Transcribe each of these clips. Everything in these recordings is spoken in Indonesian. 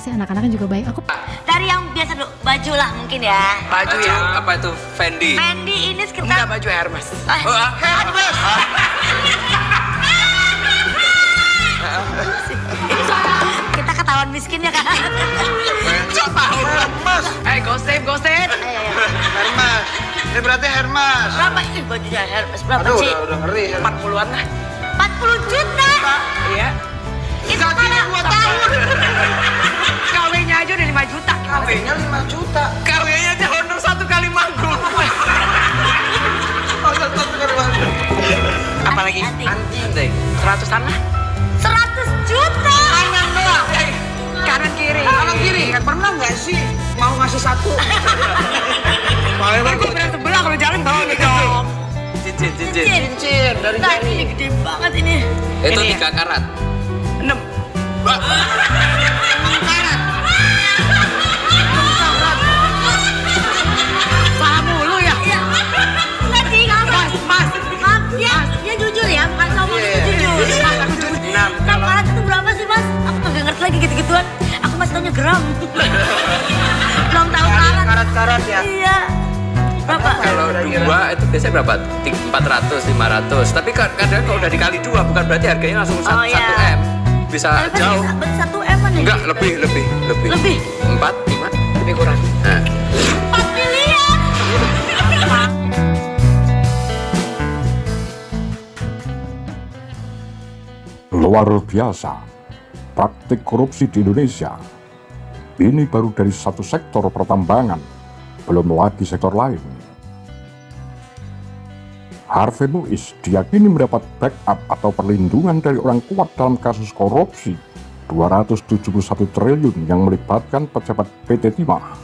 pasti anak-anaknya juga baik. Aku dari yang biasa dulu, baju lah mungkin ya. Baju ya? Apa itu? Fendi? Fendi ini sekitar... Enggak, baju Hermes. Hermes! Kita ketahuan miskinnya kan? Coba Hermes. Gosip. Hermes. Ini berarti Hermes. Berapa ini bajunya Hermes? Berapa Aduh, sih? udah ngeri. 40-an lah. 40 juta? Iya. Itu karena 2 tahun. KW-nya aja udah 5 juta. KW-nya 5 juta. KW-nya aja honor 1 kali manggung. Apalagi? Anting. 100-an lah. 100 juta? Kanan doang. Kanan kiri. Kan pernah nggak sih mau ngasih satu? Gue pernah sebelah kalau jalan bawa gitu. Cincin dari Nah, jari. ini gede banget ini. Itu Ini 3 karat. 6. Salah mulu ya? Iya. Enggak sih, Mas. Maaf, ya jujur ya, bukan sombong, jujur. Nah, karat itu berapa sih, Mas? Aku nggak ngerti lagi gitu-gituan. Aku masih taunya gram. Belum tahu karat. Karat-karat ya. Iya. Berapa? Kalau 2 itu biasanya berapa? 400, 500. Tapi kadang kalau udah dikali 2 bukan berarti harganya langsung 1 M. Bisa jauh. 1 M an ya? Enggak, lebih. Lebih? 4, 5, lebih kurang. Nah. 4 miliar. Luar biasa, praktik korupsi di Indonesia. Ini baru dari satu sektor pertambangan, belum lagi sektor lain. Harvey Muiz diyakini mendapat backup atau perlindungan dari orang kuat dalam kasus korupsi 271 triliun yang melibatkan pejabat PT Timah.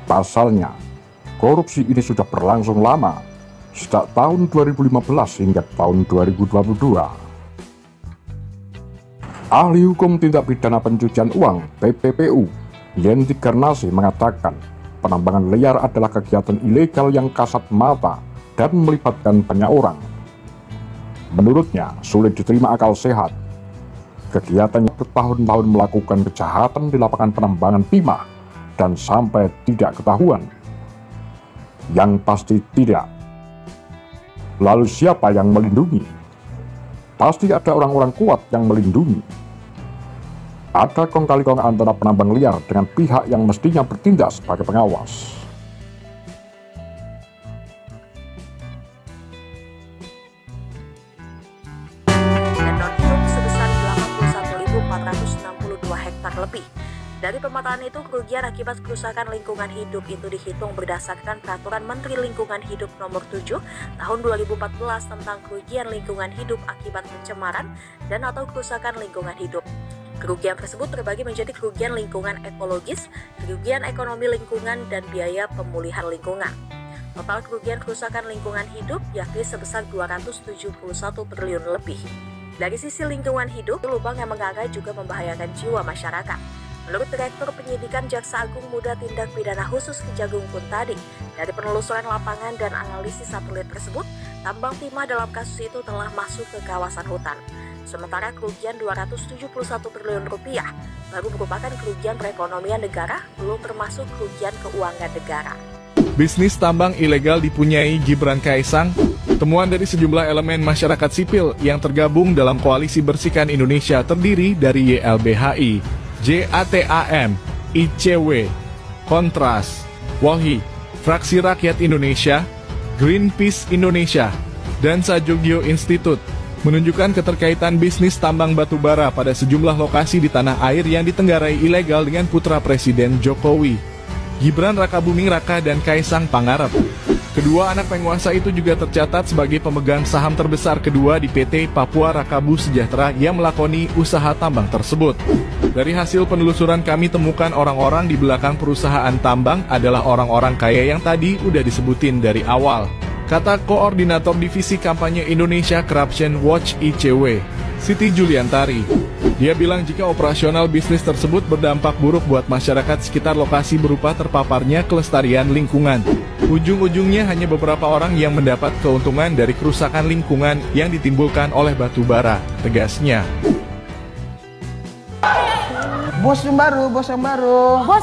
Pasalnya, korupsi ini sudah berlangsung lama, sejak tahun 2015 hingga tahun 2022. Ahli Hukum Tindak Pidana Pencucian Uang (PPPU) Yenti Garnasi mengatakan penambangan liar adalah kegiatan ilegal yang kasat mata dan melibatkan banyak orang. Menurutnya, sulit diterima akal sehat. Kegiatannya bertahun-tahun melakukan kejahatan di lapangan penambangan timah dan sampai tidak ketahuan. Yang pasti tidak. Lalu siapa yang melindungi? Pasti ada orang-orang kuat yang melindungi. Ada kong kali kong antara penambang liar dengan pihak yang mestinya bertindak sebagai pengawas. Dan non-hidup sebesar 81.462 hektar lebih. Dari pemetaan itu, kerugian akibat kerusakan lingkungan hidup itu dihitung berdasarkan Peraturan Menteri Lingkungan Hidup Nomor 7 Tahun 2014 tentang kerugian lingkungan hidup akibat pencemaran dan atau kerusakan lingkungan hidup. Kerugian tersebut terbagi menjadi kerugian lingkungan ekologis, kerugian ekonomi lingkungan, dan biaya pemulihan lingkungan. Total kerugian kerusakan lingkungan hidup yakni sebesar 271 triliun lebih. Dari sisi lingkungan hidup, lubang yang menggagai juga membahayakan jiwa masyarakat. Menurut Direktur Penyidikan Jaksa Agung Muda Tindak Pidana Khusus Kejagung Puntadi, dari penelusuran lapangan dan analisis satelit tersebut, tambang timah dalam kasus itu telah masuk ke kawasan hutan. Sementara kerugian 271 triliun rupiah baru merupakan kerugian perekonomian negara, belum termasuk kerugian keuangan negara. Bisnis tambang ilegal dipunyai Gibran Kaesang. Temuan dari sejumlah elemen masyarakat sipil yang tergabung dalam Koalisi Bersihkan Indonesia terdiri dari YLBHI, JATAM, ICW, Kontras, WALHI, Fraksi Rakyat Indonesia, Greenpeace Indonesia, dan Sajogyo Institute, menunjukkan keterkaitan bisnis tambang batubara pada sejumlah lokasi di tanah air yang ditenggarai ilegal dengan putra Presiden Jokowi, Gibran Rakabuming Raka dan Kaesang Pangarep. Kedua anak penguasa itu juga tercatat sebagai pemegang saham terbesar kedua di PT Papua Rakabu Sejahtera yang melakoni usaha tambang tersebut. Dari hasil penelusuran kami temukan orang-orang di belakang perusahaan tambang adalah orang-orang kaya yang tadi udah disebutin dari awal, kata Koordinator Divisi Kampanye Indonesia Corruption Watch ICW, Siti Juliantari. Dia bilang jika operasional bisnis tersebut berdampak buruk buat masyarakat sekitar lokasi berupa terpaparnya kelestarian lingkungan. Ujung-ujungnya hanya beberapa orang yang mendapat keuntungan dari kerusakan lingkungan yang ditimbulkan oleh batu bara, tegasnya. Bos yang baru. Bos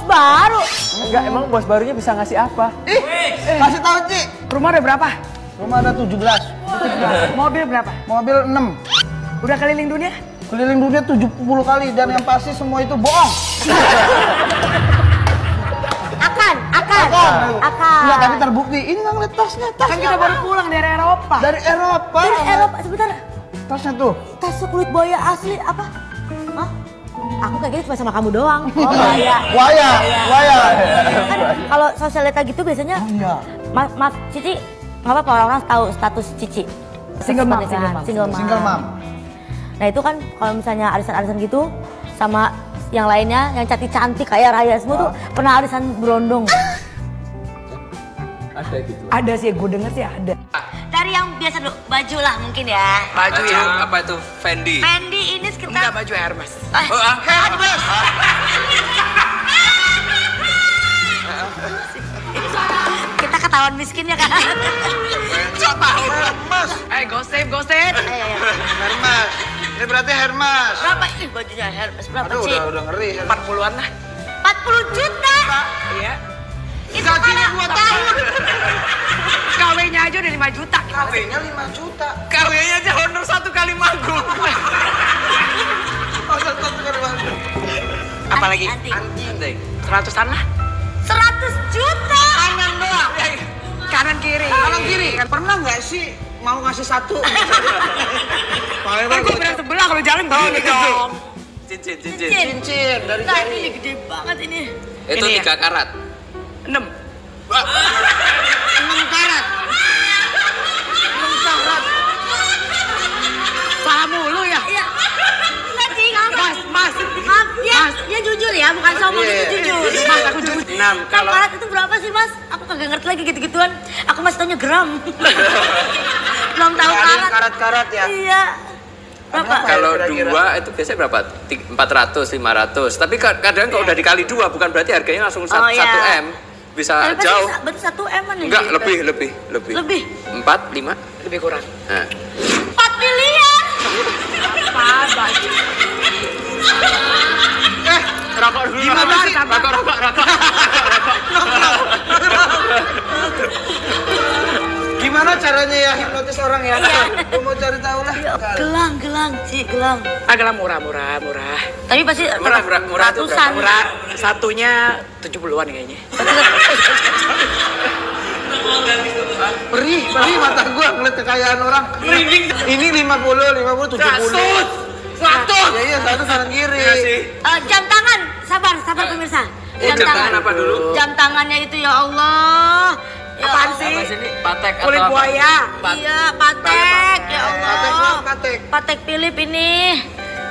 baru. Enggak, emang bos barunya bisa ngasih apa? Kasih tahu, Ci. Rumah ada berapa? Rumah ada 17. Mobil berapa? Mobil 6. Udah keliling dunia? Keliling dunia 70 kali dan yang pasti semua itu bohong. Akan. Enggak, tapi terbukti. Ini nggak ngeliat tasnya. Kan kita baru pulang dari Eropa. Dari Eropa. Dari Eropa, sebentar. Tasnya tuh. Tas kulit buaya asli apa? Hah? Aku kayak gitu cuma sama kamu doang. Oh, buaya. Buaya. Kan kalau sosialita gitu biasanya Iya. maaf Cici, nggak apa-apa orang tahu status Cici. Single mom. Single mom. Nah itu kan kalau misalnya arisan-arisan gitu sama yang lainnya yang cantik-cantik kayak Raya semua tuh pernah arisan berondong. Ada gitu. Ada sih, gue denger sih ada. Dari yang biasa dulu, baju lah mungkin ya. Baju ya? Apa itu? Fendi? Fendi ini sekitar... Enggak, baju Hermes. Hermes. Kita ketahuan miskinnya kan. Hermes. Gosip. Hermes. Ini berarti Hermes. Berapa ini bajunya Hermes? Berapa Aduh, Ci? udah ngeri. 40-an lah. 40 juta. Iya. Itu Gajinya mana? 2 tahun. KW-nya aja udah 5 juta. KW-nya 5 juta. KW-nya aja honor 1 kali manggung. Oh, satu kali manggung. Apalagi? Anting. 100-an lah. 100 juta. Kanan doang. Kanan kiri. Kanan kiri. Pernah nggak sih mau ngasih satu? Kan gue bilang sebelah kalau jalan dong. Cincin. Cincin dari Nah, jari. ini gede banget ini. Itu Ini 3 karat. 6. 6 karat. 6 karat. Salah mulu ya? Iya. Enggak Ci, ngapa? Mas. Maaf, ya jujur ya, bukan sombong Iya. itu jujur. Mas, aku jujur. 6 kalau Karat itu berapa sih Mas? Aku kagak ngerti lagi gitu-gituan. Aku masih taunya gram. Belum tahu Nggak ada yang karat. karat-karat ya? Iya. Berapa? kalau kira-kira? 2 itu biasanya berapa? 400, 500. Tapi kadang kalau udah dikali 2 bukan berarti harganya langsung 1 iya. M. Bisa jauh. Berarti 1 M an Enggak, lebih. Lebih? 4, 5. Lebih kurang. Nah. 4 miliar. Apa? Rokok dulu. Gimana sih? Rokok. Gimana caranya ya hipnotis orang ya? Gue mau cari tahu lah. Gelang, Ci, gelang. Agak murah. Tapi pasti Murah itu ratusan. Murah. Satunya 70-an kayaknya. Perih mata gue ngeliat kekayaan orang. Ini 50, 70. 100. Iya, 100 kanan kiri. Jam tangan, sabar pemirsa. Jam tangan apa dulu? Jam tangannya itu ya Allah. Ya Apaan Allah. sih? Apa sih ini? Patek Kulit atau apa? buaya. Iya, patek. Ya Allah. Patek. Patek Philip ini.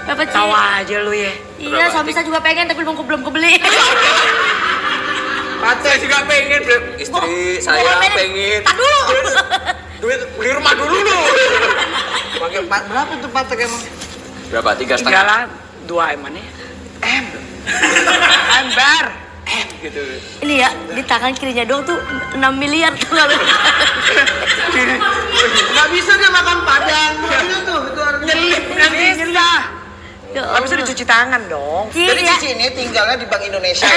Berapa Ci? Tahu aja lu ya. Iya, Berapa, suami Ci? saya juga pengen tapi belum kebeli. Saya juga pengen, Beb. Istri saya pengen. Tak dulu. Duit beli rumah dulu lu. Pakai berapa tuh patek emang? Berapa? 3,5 Tinggalan 2 M mana? Ember. gitu. Ini ya, di tangan kirinya doang tuh 6 miliar tuh. Gak bisa dia makan padang. Ini tuh, itu harus Nyelip nanti nyelip. Ya Gak bisa Allah. dicuci tangan dong. Ci, Jadi ya. Cici ini tinggalnya di Bank Indonesia.